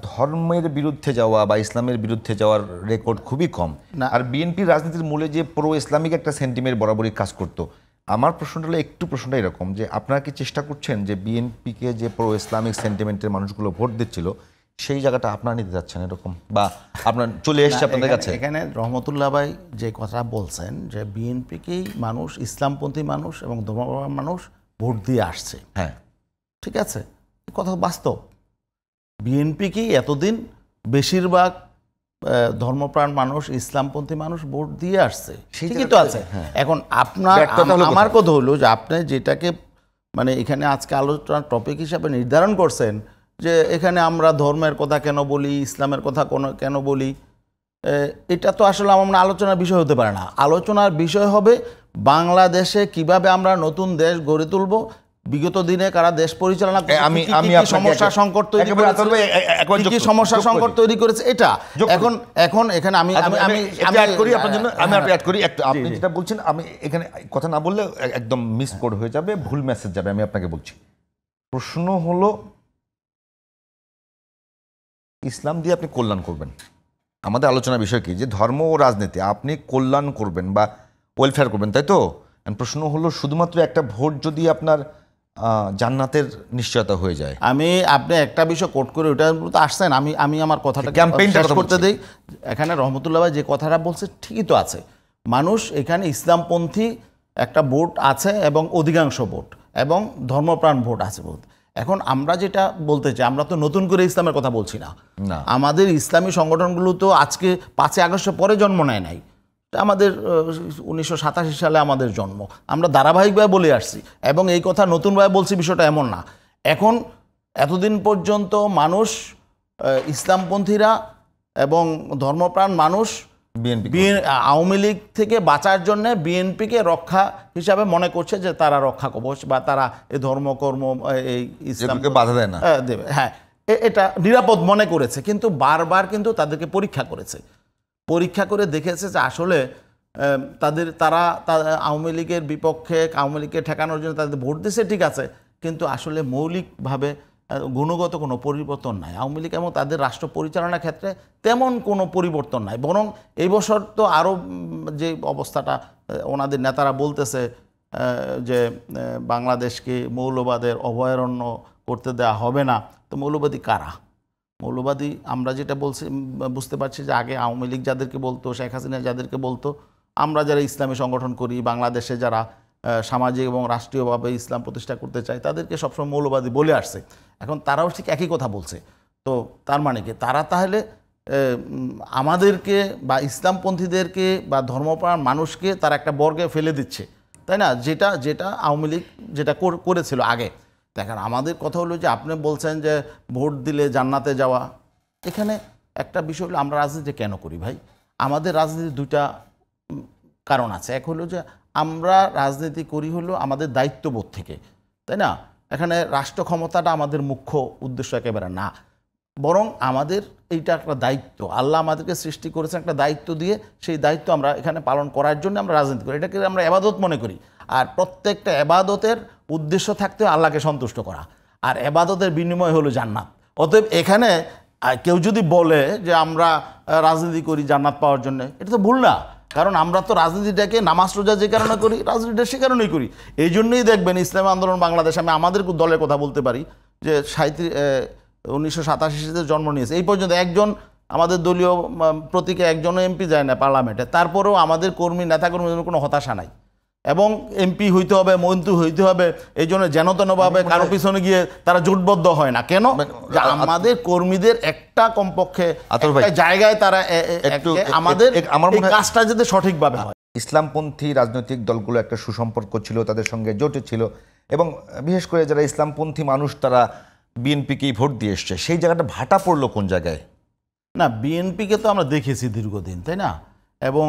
ধর্মের বিরুদ্ধে যাওয়া বা ইসলামের বিরুদ্ধে যাওয়ার রেকর্ড খুবই কম। আর বিএনপির রাজনীতির মূলে যে প্রো ইসলামিক একটা সেন্টিমেন্ট বরাবরই কাজ করতো। আমার প্রশ্নটা হলো প্রশ্নটা এরকম যে আপনারা কি চেষ্টা করছেন যে বিএনপিকে যে প্রো ইসলামিক সেন্টিমেন্টের মানুষগুলো ভোট দিচ্ছিল সেই জায়গাটা আপনারা নিতে যাচ্ছেন এরকম, বা আপনার চলে এসছে আপনাদের কাছে? এখানে রহমতুল্লাহ ভাই যে কথা বলছেন যে বিএনপিকেই মানুষ, ইসলামপন্থী মানুষ এবং ধর্মপ্রাণ মানুষ ভোট দিয়ে আসছে। হ্যাঁ, ঠিক আছে, কথা বাস্তব। বিএনপিকেই এতদিন বেশিরভাগ ধর্মপ্রাণ মানুষ, ইসলামপন্থী মানুষ ভোট দিয়ে আসছে, ঠিকই তো আছে। এখন আমার কথা হলো যে আপনি যেটাকে মানে এখানে আজকে আলোচনার টপিক হিসাবে নির্ধারণ করছেন যে এখানে আমরা ধর্মের কথা কেন বলি, ইসলামের কথা কেন বলি, এটা তো আসলে আমরা আলোচনার বিষয় হতে পারে না। আলোচনার বিষয় হবে বাংলাদেশে কিভাবে আমরা নতুন দেশ গড়ে তুলব, বিগত দিনে কারা দেশ পরিচালনা সমস্যা সংকট তৈরি করেছে এটা। এখন এখানে আমি আপনি যেটা বলছেন আমি এখানে কথা না বললে একদম মিস কোড হয়ে যাবে, ভুল মেসেজ যাবে। আমি আপনাকে বলছি, প্রশ্ন হলো ইসলাম দিয়ে আপনি কল্যাণ করবেন। আমাদের আলোচনার বিষয় কি যে ধর্ম ও রাজনীতি আপনি কল্যাণ করবেন বা ওয়েলফেয়ার করবেন, তাই তো? প্রশ্ন হলো শুধুমাত্র একটা ভোট যদি আপনার জান্নাতের নিশ্চয়তা হয়ে যায়। আপনি একটা বিষয় কোট করে ওটা আসছেন, আমি আমার কথাটা ক্যাম্পেইনটা করতে দিই। এখানে রহমতুল্লাহ ভাই যে কথাটা বলছে ঠিকই তো আছে। মানুষ এখানে ইসলামপন্থী একটা ভোট আছে এবং অধিকাংশ ভোট এবং ধর্মপ্রাণ ভোট আছে ভোট। এখন আমরা যেটা বলতে চাই, আমরা তো নতুন করে ইসলামের কথা বলছি না। আমাদের ইসলামী সংগঠনগুলো তো আজকে 5 আগস্টের পরে জন্ম নেয় নাই, আমাদের 1987 সালে আমাদের জন্ম। আমরা ধারাবাহিকভাবে বলে আসছি এবং এই কথা নতুনভাবে বলছি, বিষয়টা এমন না। এখন এতদিন পর্যন্ত মানুষ, ইসলামপন্থীরা এবং ধর্মপ্রাণ মানুষ আওয়ামী লীগ থেকে বাঁচার জন্য বিএনপিকে রক্ষা হিসাবে মনে করছে যে তারা রক্ষা কবচ বা তারা এই ধর্মকর্ম এই ইসলামকে বাধা দেয় না, দেবে। হ্যাঁ, এটা নিরাপদ মনে করেছে, কিন্তু বারবার কিন্তু তাদেরকে পরীক্ষা করে দেখেছে যে আসলে তারা আওয়ামী লীগের বিপক্ষে, আওয়ামী লীগকে ঠেকানোর জন্য তাদের ভোট দিচ্ছে, ঠিক আছে, কিন্তু আসলে মৌলিকভাবে গুণগত কোনো পরিবর্তন নাই। আওয়ামী লীগ এবং তাদের রাষ্ট্র পরিচালনার ক্ষেত্রে তেমন কোনো পরিবর্তন নাই। বরং এই বছর তো আরও যে অবস্থাটা ওনাদের নেতারা বলতেছে যে বাংলাদেশকে মৌলবাদের অভয়ারণ্য করতে দেওয়া হবে না। তো মৌলবাদী কারা? মৌলবাদী আমরা যেটা বুঝতে পারছি যে আগে আওয়ামী লীগ যাদেরকে বলতো, শেখ হাসিনা যাদেরকে বলতো, আমরা যারা ইসলামী সংগঠন করি, বাংলাদেশে যারা সামাজিক এবং রাষ্ট্রীয়ভাবে ইসলাম প্রতিষ্ঠা করতে চায়, তাদেরকে সবসময় মৌলবাদী বলে আসছে। এখন তারাও ঠিক একই কথা বলছে। তো তার মানে কি তারা তাহলে আমাদেরকে বা ইসলামপন্থীদেরকে বা ধর্মপ্রাণ মানুষকে তারা একটা বর্গে ফেলে দিচ্ছে, তাই না? যেটা আওয়ামী লীগ যেটা করেছিল আগে। দেখেন, আমাদের কথা হলো যে আপনি বলছেন যে ভোট দিলে জান্নাতে যাওয়া। এখানে একটা বিষয় হলো আমরা রাজনীতি কেন করি ভাই? আমাদের রাজনীতির 2টা কারণ আছে। এক হলো যে আমরা রাজনীতি করি হলো আমাদের দায়িত্ববোধ থেকে, তাই না? এখানে রাষ্ট্র ক্ষমতাটা আমাদের মুখ্য উদ্দেশ্য একেবারে না, বরং আমাদের এইটা একটা দায়িত্ব। আল্লাহ আমাদেরকে সৃষ্টি করেছেন একটা দায়িত্ব দিয়ে, সেই দায়িত্ব আমরা এখানে পালন করার জন্য আমরা রাজনীতি করি। এটাকে আমরা এবাদত মনে করি। আর প্রত্যেকটা এবাদতের উদ্দেশ্য থাকতে আল্লাহকে সন্তুষ্ট করা, আর এবাদতের বিনিময় হলো জান্নাত। অতএব এখানে কেউ যদি বলে যে আমরা রাজনীতি করি জান্নাত পাওয়ার জন্য, এটা তো ভুল না। কারণ আমরা তো রাজনীতিটাকে নামাজ রোজা যে কারণে করি, রাজনীতিটা সে কারণেই করি। এই জন্যই দেখবেন ইসলামী আন্দোলন বাংলাদেশ, আমি আমাদের দলের কথা বলতে পারি যে 1987 জন্ম নিয়েছে। এই পর্যন্ত একজন আমাদের দলীয় প্রতীকে একজনও এমপি যায় না পার্লামেন্টে। তারপরেও আমাদের নেতাকর্মীদের কোনো হতাশা নাই এবং এমপি হইতে হবে, মন্ত্রী হইতে হবে, এই জন্য যেনতেনভাবে কারো পিছনে গিয়ে তারা জোটবদ্ধ হয় না। কেন? আমাদের কর্মীদের একটা কমপক্ষে জায়গায় তারা আমাদের কাজটা যাতে সঠিকভাবে হয়। ইসলামপন্থী রাজনৈতিক দলগুলো একটা সুসম্পর্ক ছিল, তাদের সঙ্গে জোটে ছিল, এবং বিশেষ করে যারা ইসলামপন্থী মানুষ তারা বিএনপিকেই ভোট দিয়ে এসছে। সেই জায়গাটা ভাটা পড়লো কোন জায়গায়? না, বিএনপিকে তো আমরা দেখেছি দীর্ঘদিন, তাই না? এবং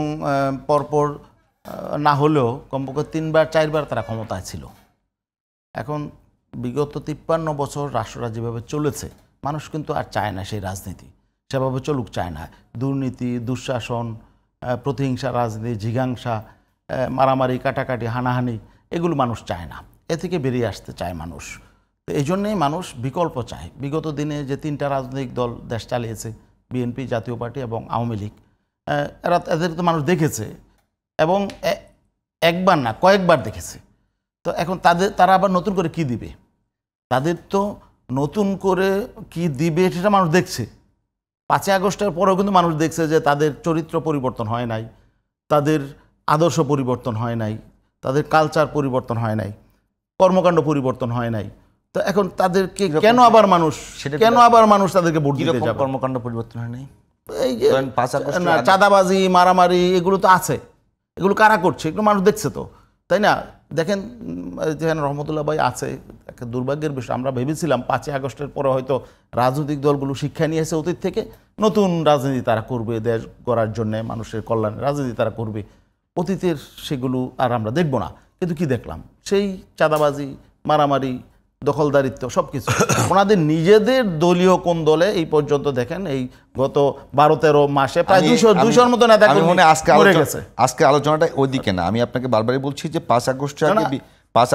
পরপর না হলেও কমপক্ষে 3-4বার তারা ক্ষমতায় ছিল। এখন বিগত 53 বছর রাষ্ট্রটা যেভাবে চলেছে, মানুষ কিন্তু আর চায় না সেই রাজনীতি সেভাবে চলুক, চায় না। দুর্নীতি, দুঃশাসন, প্রতিহিংসা রাজনীতি, জিঘাংসা, মারামারি, কাটাকাটি, হানাহানি, এগুলো মানুষ চায় না। এ থেকে বেরিয়ে আসতে চায় মানুষ। তো এই জন্যেই মানুষ বিকল্প চায়। বিগত দিনে যে 3টা রাজনৈতিক দল দেশ চালিয়েছে, বিএনপি, জাতীয় পার্টি এবং আওয়ামী লীগ, এদের তো মানুষ দেখেছে এবং একবার না কয়েকবার দেখেছে। তো এখন তারা আবার নতুন করে কি দিবে? তাদের তো নতুন করে কি দিবে সেটা মানুষ দেখছে। 5ই আগস্টের পরেও কিন্তু মানুষ দেখছে যে তাদের চরিত্র পরিবর্তন হয় নাই, তাদের আদর্শ পরিবর্তন হয় নাই, তাদের কালচার পরিবর্তন হয় নাই, কর্মকাণ্ড পরিবর্তন হয় নাই। তো এখন তাদেরকে কেন আবার মানুষ তাদেরকে ভোট দিতে যাবে? কর্মকাণ্ড পরিবর্তন হয় নাই, এই যে চাঁদাবাজি, মারামারি, এগুলো তো আছে। এগুলো কারা করছে? এগুলো মানুষ দেখছে তো, তাই না? দেখেন যেখানে রহমতুল্লাহ ভাই আছে, একটা দুর্ভাগ্যের বিষয়, আমরা ভেবেছিলাম 5ই আগস্টের পরে হয়তো রাজনৈতিক দলগুলো শিক্ষা নিয়ে এসে অতীত থেকে নতুন রাজনীতি তারা করবে, দেশ গড়ার জন্য, মানুষের কল্যাণে রাজনীতি তারা করবে। অতীতের সেগুলো আর আমরা দেখব না। কিন্তু কি দেখলাম? সেই চাঁদাবাজি, মারামারি, দখলদারিত্ব, সব কিছু। ওনাদের নিজেদের দলীয় কোন দলে এই পর্যন্ত দেখেন এই গত 12-13 মাসে প্রায় 200-200-র মতো নেতা মরে গেছে। আজকে আলোচনাটা ওইদিকে না, আমি আপনাকে বারবারই বলছি যে 5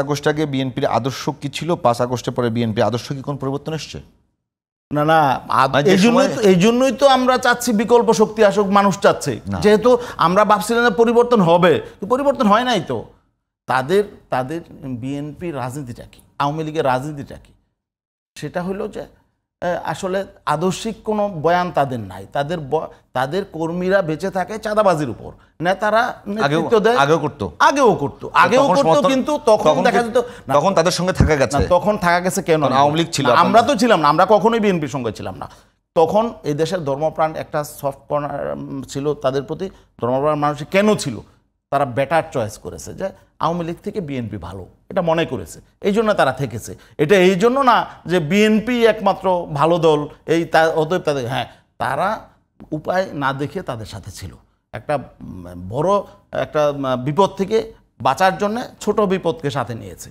আগস্ট আগে বিএনপির আদর্শ কি ছিল, 5 আগস্টের পরে বিএনপির আদর্শ কি কোন পরিবর্তন এসছে? না, এই জন্যই তো আমরা চাচ্ছি বিকল্প শক্তি আসুক, মানুষ চাচ্ছে। যেহেতু আমরা ভাবছিলাম যে পরিবর্তন হবে, পরিবর্তন হয় নাই। তো তাদের বিএনপির রাজনীতিটা কি, আওয়ামী লীগের রাজনীতিটা কি? সেটা হলো যে আসলে আদর্শিক কোনো বয়ান তাদের নাই। তাদের কর্মীরা বেঁচে থাকে চাঁদাবাজির উপর। নেতারা নেতৃত্ব দেয়, আগেও করতো, কিন্তু তখন দেখা যেত তখন তাদের সঙ্গে থাকা গেছে। তখন থাকা গেছে কেন? আওয়ামী লীগ ছিল, আমরা তো ছিলাম না, আমরা কখনোই বিএনপির সঙ্গে ছিলাম না। তখন এই দেশের ধর্মপ্রাণ একটা সফট কর্নার ছিল তাদের প্রতি। ধর্মপ্রাণ মানুষ কেন ছিল? তারা বেটার চয়েস করেছে যে আওয়ামী লীগ থেকে বিএনপি ভালো, এটা মনে করেছে, এই জন্য তারা থেকেছে। এটা এই জন্য না যে বিএনপি একমাত্র ভালো দল, অতএব তাদের, হ্যাঁ, তারা উপায় না দেখে তাদের সাথে ছিল। একটা বড় একটা বিপদ থেকে বাঁচার জন্য ছোট বিপদকে সাথে নিয়েছে।